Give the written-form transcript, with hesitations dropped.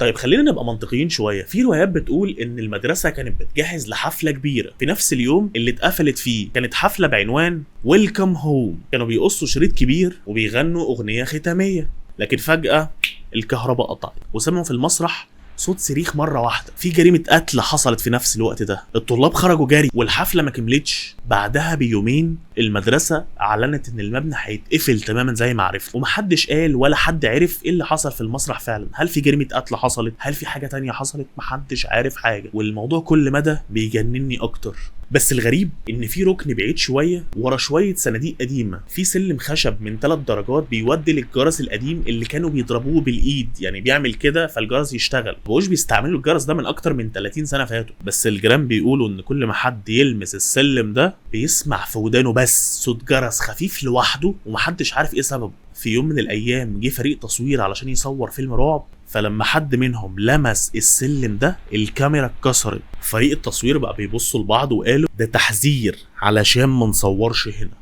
طيب خلينا نبقى منطقيين شويه. في روايات بتقول ان المدرسه كانت بتجهز لحفله كبيره في نفس اليوم اللي اتقفلت فيه. كانت حفله بعنوان ويلكم هوم. كانوا بيقصوا شريط كبير وبيغنوا اغنيه ختاميه، لكن فجاه الكهرباء قطعت وسمعوا في المسرح صوت صريخ مره واحده. في جريمه قتل حصلت في نفس الوقت ده. الطلاب خرجوا جري والحفله ما كملتش. بعدها بيومين المدرسه اعلنت ان المبنى هيتقفل تماما زي ما عرفنا، ومحدش قال ولا حد عرف ايه اللي حصل في المسرح فعلا. هل في جريمه قتل حصلت؟ هل في حاجه تانية حصلت؟ محدش عارف حاجه، والموضوع كل مدى بيجنني اكتر. بس الغريب ان في ركن بعيد شويه ورا شويه صناديق قديمه، في سلم خشب من 3 درجات بيودي للجرس القديم اللي كانوا بيضربوه بالايد، يعني بيعمل كده فالجرس يشتغل. مبقوش بيستعملوا الجرس ده من اكتر من 30 سنه فاتوا. بس الجيران بيقولوا ان كل ما حد يلمس السلم ده بيسمع في ودانه بس صوت جرس خفيف لوحده ومحدش عارف ايه سببه. في يوم من الايام جه فريق تصوير علشان يصور فيلم رعب، فلما حد منهم لمس السلم ده الكاميرا اتكسرت. فريق التصوير بقى بيبصوا لبعض وقالوا ده تحذير علشان ما نصورش هنا.